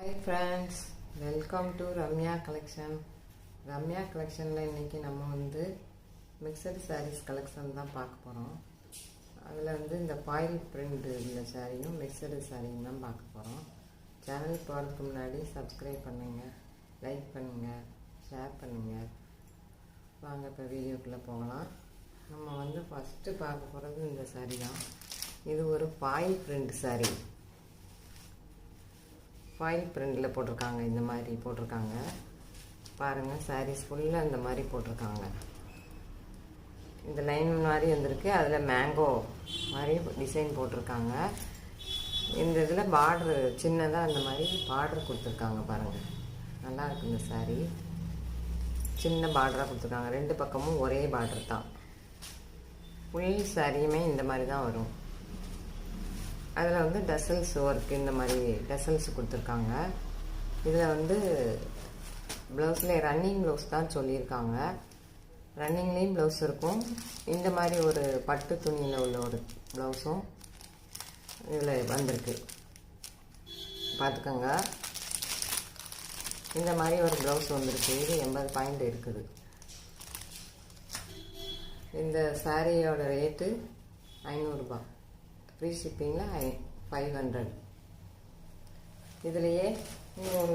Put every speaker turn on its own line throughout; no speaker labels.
Hi friends, welcome to Ramya Collection. Ramya Collectionல இன்னைக்கு நம்ம வந்து மிக்சட் sarees கலெக்ஷன் தான் பார்க்க போறோம். அதுல வந்து இந்த பாயில் பிரிண்ட் உள்ள சாரியும் மிக்சட் சாரியும் தான் பார்க்க போறோம். சேனலுக்கு போறதுக்கு முன்னாடி Subscribe பண்ணுங்க, லைக் பண்ணுங்க, ஷேர் பண்ணுங்க. வாங்க இப்ப வீடியோக்குள்ள போகலாம். நம்ம வந்து ஃபர்ஸ்ட் பார்க்க போறது இந்த சாரி தான். இது ஒரு பாயில் பிரிண்ட் சாரி. ஃபாயில் பிரிண்டில் போட்டிருக்காங்க, இந்த மாதிரி போட்டிருக்காங்க பாருங்கள். சாரீஸ் ஃபுல்லாக இந்த மாதிரி போட்டிருக்காங்க. இந்த லைன் மாதிரி வந்திருக்கு, அதில் மேங்கோ மாதிரி டிசைன் போட்டிருக்காங்க. இந்த இதில் பார்ட்ரு சின்னதாக அந்த மாதிரி பார்ட்ரு கொடுத்துருக்காங்க பாருங்கள். நல்லா இருக்குது இந்த சாரீ. சின்ன பார்டராக கொடுத்துருக்காங்க, ரெண்டு பக்கமும் ஒரே பார்டர் தான். ஃபுல் சாரியுமே இந்த மாதிரி தான் வரும். அதில் வந்து டசல்ஸ் ஒர்க் இந்த மாதிரி டசல்ஸ் கொடுத்துருக்காங்க. இதில் வந்து ப்ளவுஸில் ரன்னிங் ப்ளவுஸ் தான் சொல்லியிருக்காங்க. ரன்னிங்லேயும் ப்ளவுஸ் இருக்கும். இந்த மாதிரி ஒரு பட்டு துணியில் உள்ள ஒரு ப்ளவுஸும் இதில் வந்திருக்கு, பார்த்துக்கோங்க. இந்த மாதிரி ஒரு ப்ளவுஸ் வந்திருக்கு. இது 80 பாயிண்ட் இருக்குது. இந்த சாரியோட ரேட்டு 500 ரூபாய். ஃப்ரீ ஷிப்பிங்கில் 500. இதுலேயே ஒரு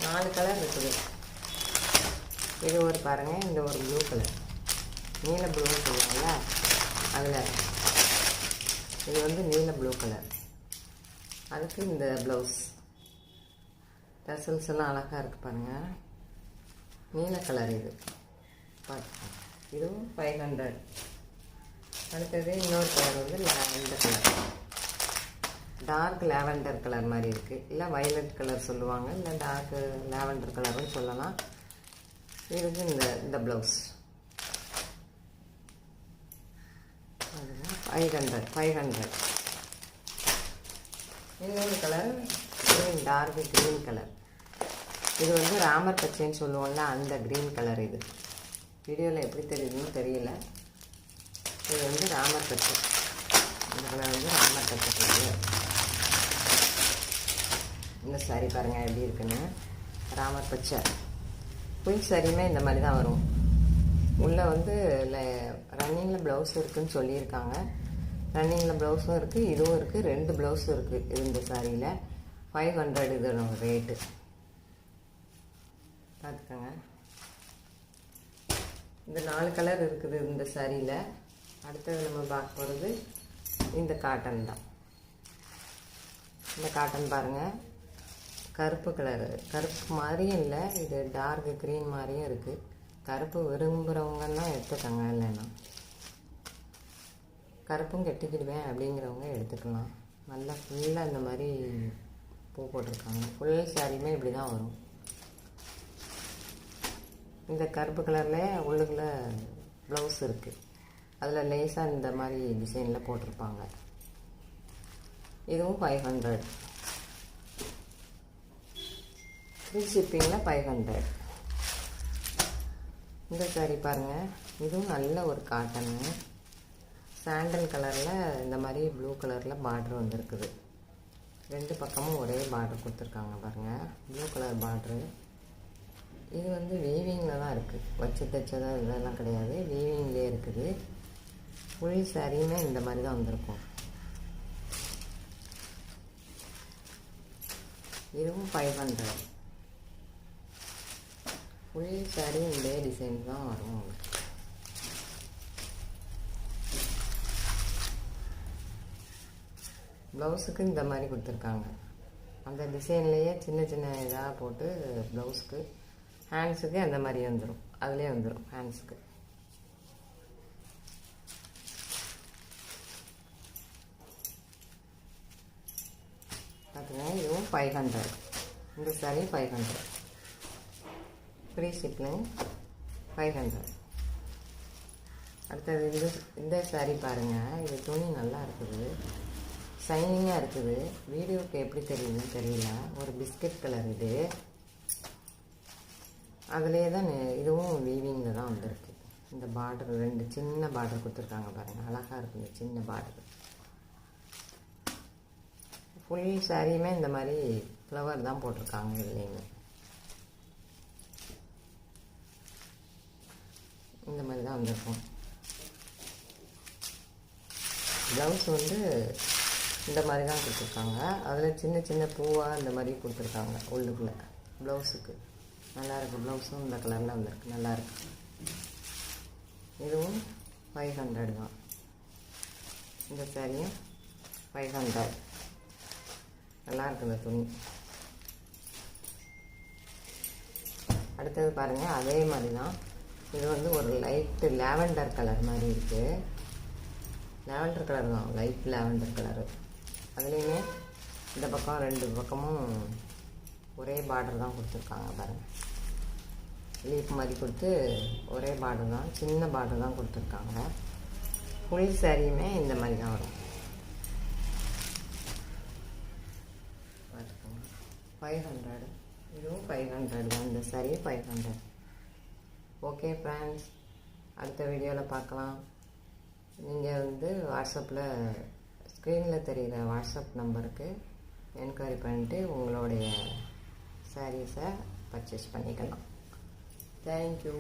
4 கலர் இருக்குது. இது ஒரு பாருங்கள், இந்த ஒரு ப்ளூ கலர், நீல ப்ளூன்னு சொல்லுவாங்கள்ல, அதில் இது வந்து நீல ப்ளூ கலர். அதுக்கு இந்த ப்ளவுஸ் டசல்ஸ் எல்லாம் அழகாக இருக்குது பாருங்கள். நீல கலர் இது பார்த்து, இதுவும் 500. அடுத்தது இன்னொரு கலர் வந்து lavender colour, dark lavender colour மாதிரி இருக்குது. இல்லை வயலட் கலர் சொல்லுவாங்க, இல்லை டார்க் லாவெண்டர் கலர்னு சொல்லலாம். இது வந்து இந்த ப்ளவுஸ் 500. இன்னொரு colour green, dark green colour. இது வந்து ராமர் பச்சைன்னு சொல்லுவோம்ல, அந்த க்ரீன் கலர். இது வீடியோவில் எப்படி தெரியுதுன்னு தெரியல. இது வந்து ராமர் பச்சை. இந்த கலர் வந்து ராமர் பச்சை கலர். இந்த சாரி பாருங்கள் எப்படி இருக்குன்னு. ராமர் பச்சை ஃபுல் சாரியுமே இந்த மாதிரி தான் வரும். உள்ளே வந்து ரன்னிங்கில் ப்ளவுஸ் இருக்குதுன்னு சொல்லியிருக்காங்க. ரன்னிங்கில் ப்ளவுஸும் இருக்குது, இதுவும் இருக்குது. 2 ப்ளவுஸும் இருக்குது இந்த சாரியில். 500 இதோட ரேட்டு, பார்த்துக்கோங்க. இந்த 4 கலர் இருக்குது இந்த சாரியில். அடுத்தது நம்ம பார்க்க போகிறது இந்த காட்டன் தான். இந்த காட்டன் பாருங்கள், கருப்பு கலரு. கருப்பு மாதிரியும் இல்லை, இது டார்க் க்ரீன் மாதிரியும் இருக்குது. கருப்பு விரும்புகிறவங்கன்னா எடுத்துக்கோங்க, இல்லைன்னா கருப்பும் கட்டிக்கிடுவேன் அப்படிங்கிறவங்க எடுத்துக்கலாம். நல்லா ஃபுல்லாக இந்த மாதிரி பூ போட்டிருக்காங்க. ஃபுல் சாரியுமே இப்படி தான் வரும். இந்த கருப்பு கலரில் உள்ளுக்குள்ளே ப்ளவுஸ் இருக்குது, அதில் லேசாக இந்த மாதிரி டிசைனில் போட்டிருப்பாங்க. இதுவும் 500. ஃப்ரீ ஷிப்பிங்கில் 500. இந்த சாரி பாருங்கள், இதுவும் நல்ல ஒரு காட்டனு. சாண்டல் கலரில் இந்த மாதிரி ப்ளூ கலரில் பார்ட்ரு வந்துருக்குது. 2 பக்கமும் ஒரே பார்ட்ரு கொடுத்துருக்காங்க பாருங்கள், ப்ளூ கலர் பார்ட்ரு. இது வந்து வீவிங்கில் தான் இருக்குது, வச்சு தைச்சதா இதெல்லாம் கிடையாது, வீவிங்லேயே இருக்குது. ஃபுல் சாரியுமே இந்த மாதிரி தான் வந்திருக்கும். இதுவும் 500. ஃபுல் சாரி இதே டிசைன் தான் வரும். ப்ளவுஸுக்கு இந்த மாதிரி கொடுத்துருக்காங்க. அந்த டிசைன்லேயே சின்ன சின்ன இதாக போட்டு ப்ளவுஸுக்கு, ஹேண்ட்ஸுக்கு அந்த மாதிரி வந்துடும். அதிலே வந்துடும் ஹேண்ட்ஸுக்கு. பார்த்துங்க, இதுவும் 500. இந்த சாரி 500. Free shipping 500. அடுத்தது இந்த சாரி பாருங்கள். இது துணி நல்லா இருக்குது, ஷைனிங்காக இருக்குது. வீடியோவுக்கு எப்படி தெரியுதுன்னு தெரியல. ஒரு பிஸ்கட் கலர் இது. அதிலே தான் இதுவும் வீவிங்கில் தான் வந்திருக்கு. இந்த பார்டர் 2 சின்ன பார்டர் கொடுத்துருக்காங்க பாருங்கள், அழகாக இருக்குது சின்ன பார்டர். ஃபுல் சாரியுமே இந்த மாதிரி ஃப்ளவர் தான் போட்டிருக்காங்க இதுலேயுமே. இந்த மாதிரி தான் வந்திருக்கும். ப்ளவுஸ் வந்து இந்த மாதிரி தான் கொடுத்துருக்காங்க. அதில் சின்ன சின்ன பூவாக இந்த மாதிரி கொடுத்துருக்காங்க உள்ளுக்குள்ளே ப்ளவுஸுக்கு. நல்லாயிருக்கு. ப்ளவுஸும் இந்த கலரில் வந்திருக்கு, நல்லாயிருக்கு. இதுவும் 500 தான். இந்த சாரியும் 500. நல்லாயிருக்கு இந்த துணி. அடுத்தது பாருங்கள், அதே மாதிரி தான். இது வந்து ஒரு லைட்டு லாவெண்டர் கலர் மாதிரி இருக்குது. லாவெண்டர் கலர் தான், லைட் லாவெண்டர் கலரு. அதுலேயுமே இந்த பக்கம் 2 பக்கமும் ஒரே பார்டர் தான் கொடுத்துருக்காங்க பாருங்கள். லீப் மாதிரி கொடுத்து ஒரே பார்டர் தான், சின்ன பார்டர் தான் கொடுத்துருக்காங்க. ஃபுல் சாரியுமே இந்த மாதிரி தான் வரும். பார்த்துக்கோங்க. 500. இதுவும் 500 தான். இந்த சாரி 500. ஓகே ஃப்ரெண்ட்ஸ், அடுத்த வீடியோவில் பார்க்கலாம். நீங்கள் வந்து வாட்ஸ்அப்பில் ஸ்க்ரீனில் தெரிகிற வாட்ஸ்அப் நம்பருக்கு என்கொயரி பண்ணிட்டு உங்களுடைய சாரீஸை பர்ச்சேஸ் பண்ணிக்கலாம். தேங்க்யூ.